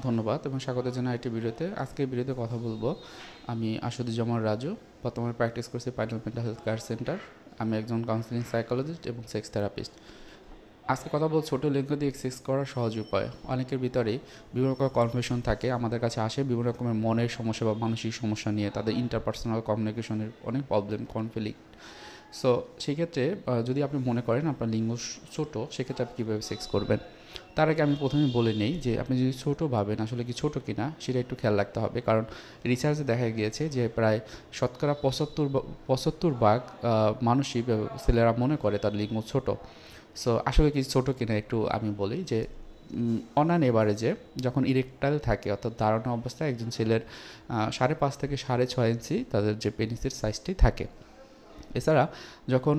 ধন্যবাদ এবং স্বাগত জানাই আইটি ভিডিওতে। আজকে এই ভিডিওতে কথা বলবো। আমি আসাদুজ্জামান রাজু, বর্তমানে প্র্যাকটিস করছি পাইনাল মেন্টাল হেলথ কেয়ার সেন্টার। আমি একজন কাউন্সিলিং সাইকোলজিস্ট এবং সেক্স থেরাপিস্ট। আজকে কথা বলবো ছোটো লিঙ্গ দিয়ে সেক্স করার সহজ উপায়। অনেকের ভিতরেই বিভিন্ন রকম কনফিউশন থাকে, আমাদের কাছে আসে বিভিন্ন রকমের মনের সমস্যা বা মানসিক সমস্যা নিয়ে, তাদের ইন্টারপার্সোনাল কমিউনিকেশনের অনেক প্রবলেম, কনফ্লিক্ট। সো সেক্ষেত্রে যদি আপনি মনে করেন আপনার লিঙ্গ ছোটো, সেক্ষেত্রে আপনি কীভাবে সেক্স করবেন। তার আগে আমি প্রথমে বলে নেই যে আপনি যদি ছোটো ভাবেন আসলে কি ছোটো কিনা সেটা একটু খেয়াল রাখতে হবে, কারণ রিসার্চে দেখা গিয়েছে যে প্রায় শতকরা 75 ভাগ মানুষই ছেলেরা মনে করে তার লিঙ্গ ছোটো। সো আসলে কি ছোটো কিনা একটু আমি বলি যে অন এভারেজে যখন ইরেকটাইল থাকে অর্থাৎ দাঁড়ানো অবস্থায় একজন ছেলের 5.5 থেকে 6.5 ইঞ্চি তাদের যে পেনিসের সাইজটি থাকে। এছাড়া যখন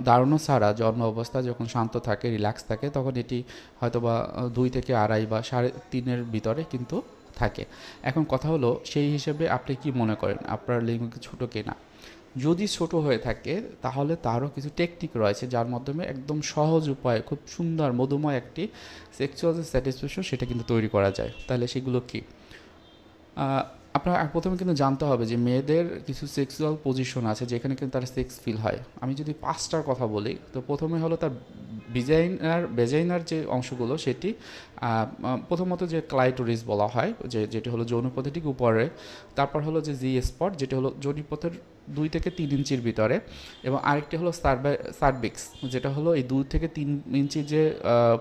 দাঁড়ানো ছাড়া জন্ম অবস্থা যখন শান্ত থাকে, রিল্যাক্স থাকে, তখন এটি হয়তো বা 2 থেকে 2.5 বা 3.5-এর ভিতরে কিন্তু থাকে। এখন কথা হলো সেই হিসেবে আপনি কি মনে করেন আপনার লিঙ্গ কি ছোটো কিনা। যদি ছোট হয়ে থাকে তাহলে তারও কিছু টেকনিক রয়েছে যার মাধ্যমে একদম সহজ উপায়ে খুব সুন্দর মধুময় একটি সেক্সুয়াল যে স্যাটিসফ্যাকশন সেটা কিন্তু তৈরি করা যায়। তাহলে সেগুলো কি? আপনার প্রথমে কিন্তু জানতে হবে যে মেয়েদের কিছু সেক্সুয়াল পজিশন আছে যেখানে কিন্তু তার সেক্স ফিল হয়। আমি যদি 5টার কথা বলি, তো প্রথমে হলো তার ভেজাইনার যে অংশগুলো সেটি প্রথমত যে ক্লাইটোরিস বলা হয়, যেটি হলো যৌনপথের ঠিক উপরে। তারপর হলো যে জি স্পট, যেটি হলো যৌনপথের 2 থেকে 3 ইঞ্চির ভিতরে, এবং আরেকটি হলো সার্ভিক্স, যেটা হলো এই 2 থেকে 3 ইঞ্চি যে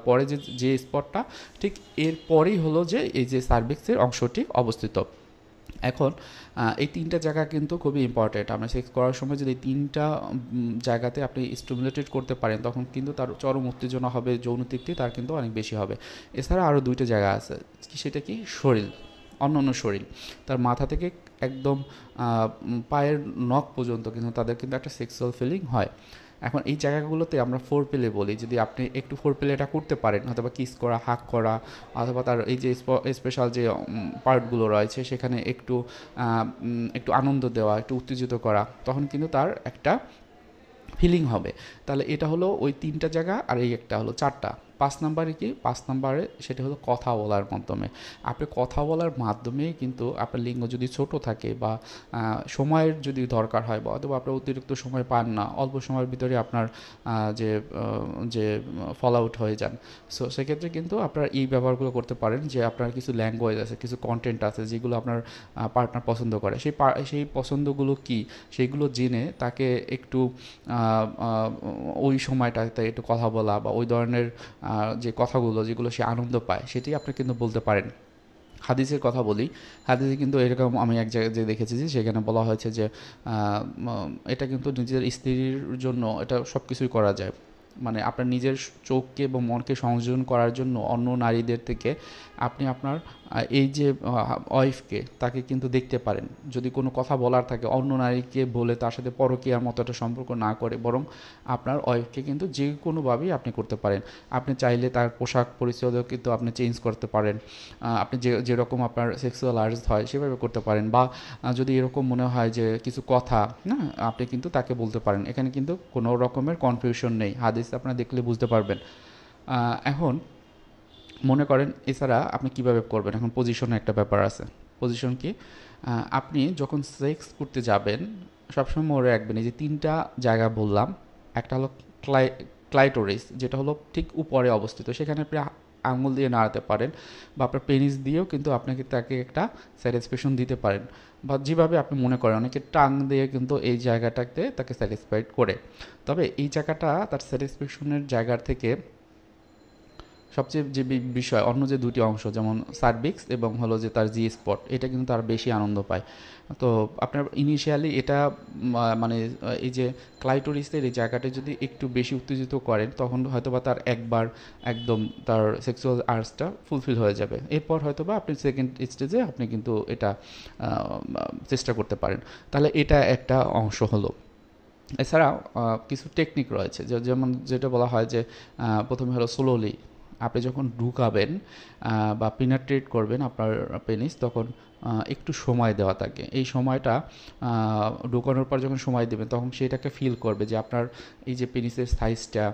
পরে যে স্পটটা, ঠিক এর পরেই হলো যে এই যে সার্ভিক্সের অংশটি অবস্থিত। এখন এই 3টা জায়গা কিন্তু খুবই ইম্পর্টেন্ট। আমরা সেক্স করার সময় যদি 3টা জায়গাতে আপনি স্টিমুলেটেড করতে পারেন তখন কিন্তু তার চরম উত্তেজনা হবে, যৌন তৃপ্তি তার কিন্তু অনেক বেশি হবে। এছাড়া আরও 2টা জায়গা আছে, সেটা কি শরীর, অন্য শরীর, তার মাথা থেকে একদম পায়ের নখ পর্যন্ত কিন্তু তাদের কিন্তু একটা সেক্সুয়াল ফিলিং হয়। এখন এই জায়গাগুলোতে আমরা ফোর প্লে বলি। যদি আপনি একটু ফোর প্লেটা করতে পারেন, অথবা কিস করা, হাক করা, অথবা তার এই যে স্পেশাল যে পার্টগুলো রয়েছে সেখানে একটু আনন্দ দেওয়া, একটু উত্তেজিত করা, তখন কিন্তু তার একটা ফিলিং হবে। তাহলে এটা হলো ওই 3টা জায়গা, আর এই একটা হলো 4টা। 5 নাম্বারে কি, 5 নাম্বারে সেটা হলো কথা বলার মাধ্যমে। আপনি কথা বলার মাধ্যমেই কিন্তু আপনার লিঙ্গ যদি ছোট থাকে বা সময়ের যদি দরকার হয়, বা অথবা আপনার অতিরিক্ত সময় পান না, অল্প সময়ের ভিতরে আপনার যে যে ফল আউট হয়ে যান, সো সেক্ষেত্রে কিন্তু আপনার এই ব্যবহারগুলো করতে পারেন যে আপনার কিছু ল্যাঙ্গুয়েজ আছে, কিছু কন্টেন্ট আছে যেগুলো আপনার পার্টনার পছন্দ করে। সেই পছন্দগুলো কি সেইগুলো জেনে তাকে একটু ওই সময়টাতে একটু কথা বলা, বা ওই ধরনের যে কথাগুলো যেগুলো সে আনন্দ পায় সেটি আপনি কিন্তু বলতে পারেন। হাদিসের কথা বলি, হাদিসে কিন্তু এরকম আমি এক জায়গায় যে দেখেছি যে সেখানে বলা হয়েছে যে এটা কিন্তু নিজের স্ত্রীর জন্য এটা সব কিছুই করা যায়। মানে আপনার নিজের চোখকে এবং মনকে সংযোজন করার জন্য অন্য নারীদের থেকে আপনি আপনার এই যে ওয়াইফকে তাকে কিন্তু দেখতে পারেন। যদি কোনো কথা বলার থাকে অন্য নারীকে বলে তার সাথে পরকীয়ার মতো একটা সম্পর্ক না করে, বরং আপনার ওয়াইফকে কিন্তু যে কোনোভাবেই আপনি করতে পারেন। আপনি চাইলে তার পোশাক পরিচ্ছদও কিন্তু আপনি চেঞ্জ করতে পারেন। আপনি যেরকম আপনার সেক্সুয়াল আর্জ হয় সেভাবে করতে পারেন, বা যদি এরকম মনে হয় যে কিছু কথা না, আপনি কিন্তু তাকে বলতে পারেন। এখানে কিন্তু কোনো রকমের কনফিউশন নেই, হাদিস আপনারা দেখলে বুঝতে পারবেন। এখন মনে করেন এছাড়া আপনি কীভাবে করবেন, এখন পজিশনের একটা ব্যাপার আছে। পজিশন কি, আপনি যখন সেক্স করতে যাবেন সবসময় মনে রাখবেন এই যে 3টা জায়গা বললাম। একটা হলো ক্লাইটোরিস, যেটা হলো ঠিক উপরে অবস্থিত, সেখানে আপনি আঙুল দিয়ে নাড়াতে পারেন, বা আপনার পেনিস দিয়েও কিন্তু আপনাকে তাকে একটা স্যাটিসফ্যাকশন দিতে পারেন, বা যেভাবে আপনি মনে করেন। অনেকে টাং দিয়ে কিন্তু এই জায়গাটাতে তাকে স্যাটিসফাইড করে। তবে এই জায়গাটা তার স্যাটিসফ্যাকশনের জায়গার থেকে সবচেয়ে যে বিষয় অন্য যে 2টি অংশ, যেমন সার্ভিক্স এবং হলো যে তার জি স্পট, এটা কিন্তু তার বেশি আনন্দ পায়। তো আপনার ইনিশিয়ালি এটা মানে এই যে ক্লাইটোরিসের এই জায়গাটা যদি একটু বেশি উত্তেজিত করেন, তখন হয়তোবা তার একবার একদম তার সেক্সুয়াল আর্জটা ফুলফিল হয়ে যাবে। এরপর হয়তোবা আপনি সেকেন্ড স্টেজে আপনি কিন্তু এটা চেষ্টা করতে পারেন। তাহলে এটা একটা অংশ হলো। এছাড়াও কিছু টেকনিক রয়েছে, যেমন যেটা বলা হয় যে প্রথমে হলো স্লোলি, আপনি যখন ঢুকাবেন বা পিনাট্রেট করবেন আপনার পেনিস, তখন একটু সময় দেওয়া থাকে। এই সময়টা ঢোকানোর পর যখন সময় দেবেন তখন সেটাকে ফিল করবে যে আপনার এই যে পেনিসের সাইজটা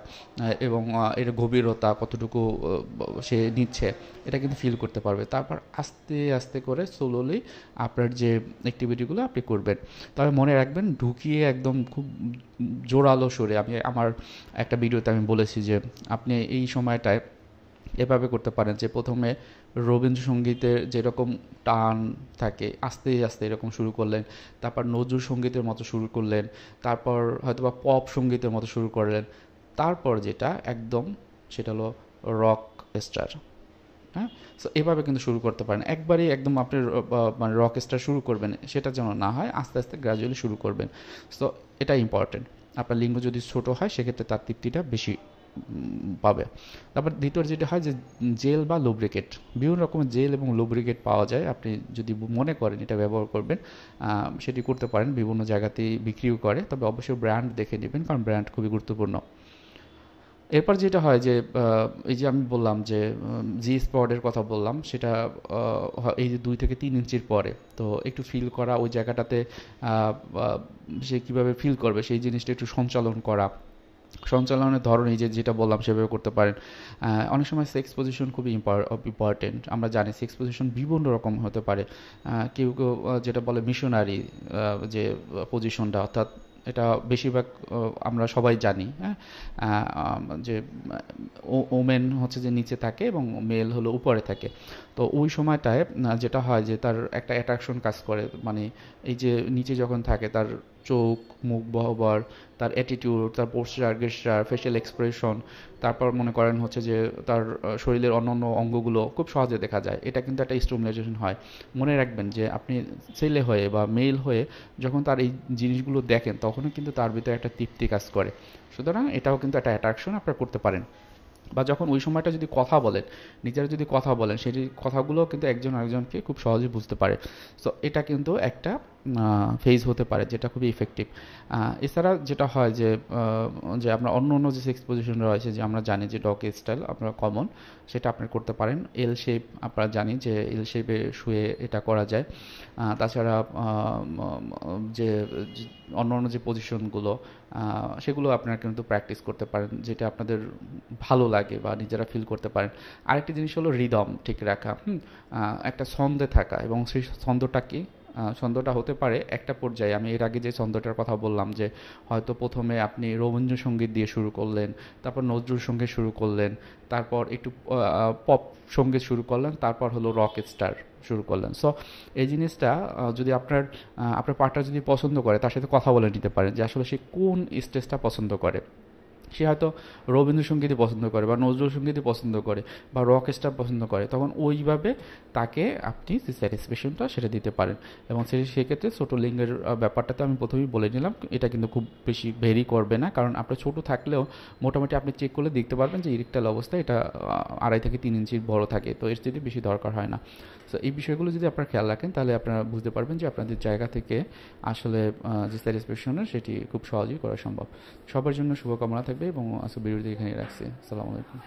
এবং এর গভীরতা কতটুকু সে নিচ্ছে, এটা কিন্তু ফিল করতে পারবে। তারপর আস্তে আস্তে করে স্লোলি আপনার যে অ্যাক্টিভিটিগুলো আপনি করবেন। তবে মনে রাখবেন, ঢুকিয়ে একদম খুব জোরালো সুরে, আমি আমার একটা ভিডিওতে আমি বলেছি যে আপনি এই সময়টায় এভাবে করতে পারেন যে প্রথমে রবীন্দ্রসঙ্গীতের যেরকম টান থাকে আস্তে আস্তে এরকম শুরু করলেন, তারপর নজরুল সঙ্গীতের মতো শুরু করলেন, তারপর হয়তোবা পপ সঙ্গীতের মতো শুরু করলেন, তারপর যেটা একদম সেটা হলো রক স্টার। হ্যাঁ, সো এভাবে কিন্তু শুরু করতে পারেন। একবারই একদম আপনি মানে রক স্টার শুরু করবেন সেটা যেন না হয়, আস্তে আস্তে গ্র্যাজুয়ালি শুরু করবেন। সো এটা ইম্পর্টেন্ট। আপনার লিঙ্গ যদি ছোট হয় সেক্ষেত্রে তার তৃপ্তিটা বেশি পাবে। তারপর দ্বিতীয় যেটা হয় যে জেল বা লুব্রিকেট, বিভিন্ন রকমের জেল এবং লুব্রিকেট পাওয়া যায়। আপনি যদি মনে করেন এটা ব্যবহার করবেন, সেটি করতে পারেন। বিভিন্ন জায়গাতেই বিক্রিও করে, তবে অবশ্যই ব্র্যান্ড দেখে নেবেন, কারণ ব্র্যান্ড খুবই গুরুত্বপূর্ণ। এরপর যেটা হয় যে এই যে আমি বললাম যে জি স্পটের কথা বললাম, সেটা এই যে 2 থেকে 3 ইঞ্চির পরে তো একটু ফিল করা ওই জায়গাটাতে, সে কীভাবে ফিল করবে সেই জিনিসটা একটু সঞ্চালন করা। সঞ্চালনের ধরন এই যে যেটা বললাম সেভাবে করতে পারেন। অনেক সময় সেক্স পজিশন খুবই ইম্পর্টেন্ট। আমরা জানি সেক্স পজিশন বিভিন্ন রকম হতে পারে। কেউ কেউ যেটা বলে মিশনারি যে পজিশনটা, অর্থাৎ এটা বেশিরভাগ আমরা সবাই জানি, হ্যাঁ, যে ওমেন হচ্ছে যে নিচে থাকে এবং মেল হলো উপরে থাকে। তো ওই সময়টায় যেটা হয় যে তার একটা অ্যাট্রাকশন কাজ করে, মানে এই যে নিচে যখন থাকে তার চোখ, মুখ বরাবর, তার অ্যাটিটিউড, তার পোস্টার, গেস্টার, ফেশিয়াল এক্সপ্রেশন, তারপর মনে করেন হচ্ছে যে তার শরীরের অন্যান্য অঙ্গগুলো খুব সহজে দেখা যায়। এটা কিন্তু একটা স্টিমুলেশন হয়। মনে রাখবেন যে আপনি ছেলে হয়ে বা মেল হয়ে যখন তার এই জিনিসগুলো দেখেন তখনও কিন্তু তার ভিতরে একটা তৃপ্তি কাজ করে। সুতরাং এটাও কিন্তু একটা অ্যাট্রাকশন আপনারা করতে পারেন। বা যখন ওই সময়টা যদি কথা বলেন, নিজেরা যদি কথা বলেন, সেই কথাগুলো কিন্তু একজন আরেকজনকে খুব সহজে বুঝতে পারে। সো এটা কিন্তু একটা ফেজ হতে পারে যেটা খুবই ইফেক্টিভ। এছাড়া যেটা হয় যে যে আমরা অন্য অন্য যে সেক্স পজিশন রয়েছে, যে আমরা জানি যে ডগ স্টাইল আপনারা কমন, সেটা আপনি করতে পারেন। এল শেপ আপনারা জানি যে এল শেপে শুয়ে এটা করা যায়। তাছাড়া যে অন্য অন্য যে পজিশনগুলো সেগুলো আপনারা কিন্তু প্র্যাকটিস করতে পারেন, যেটা আপনাদের ভালো লাগে বা নিজেরা ফিল করতে পারেন। আরেকটি জিনিস হলো রিদম ঠিক রাখা, একটা ছন্দে থাকা, এবং সেই ছন্দটা কি, ছন্দটা হতে পারে একটা পর্যায়ে। আমি এর আগে যে ছন্দটার কথা বললাম যে হয়তো প্রথমে আপনি রবীন্দ্রসঙ্গীত দিয়ে শুরু করলেন, তারপর নজরুল সঙ্গীত শুরু করলেন, তারপর একটু পপ সঙ্গীত শুরু করলেন, তারপর হলো রক স্টার শুরু করলেন। সো এই জিনিসটা যদি আপনার আপনার পার্টনার যদি পছন্দ করে, তার সাথে কথা বলে নিতে পারেন যে আসলে সে কোন স্টেজটা পছন্দ করে। সে হয়তো রবীন্দ্রসঙ্গীতই পছন্দ করে বা নজরুল সঙ্গীতই পছন্দ করে বা রক স্টার পছন্দ করে, তখন ওইভাবে তাকে আপনি যে স্যাটিসফ্যাকশনটা সেটা দিতে পারেন। এবং সেক্ষেত্রে ছোটো লিঙ্গের ব্যাপারটাতে আমি প্রথমেই বলে নিলাম, এটা কিন্তু খুব বেশি ভেরি করবে না, কারণ আপনার ছোটো থাকলেও মোটামুটি আপনি চেক করলে দেখতে পারবেন যে ইরেকটাইল অবস্থায় এটা 2.5 থেকে 3 ইঞ্চির বড় থাকে, তো এর চেয়ে বেশি দরকার হয় না। সো এই বিষয়গুলো যদি আপনারা খেয়াল রাখেন তাহলে আপনারা বুঝতে পারবেন যে আপনাদের জায়গা থেকে আসলে যে স্যাটিসফ্যাকশনের সেটি খুব সহজেই করা সম্ভব। সবার জন্য শুভকামনা থাকবে এবং আজকে ভিডিওটি এখানেই রাখছি। আসসালামু আলাইকুম।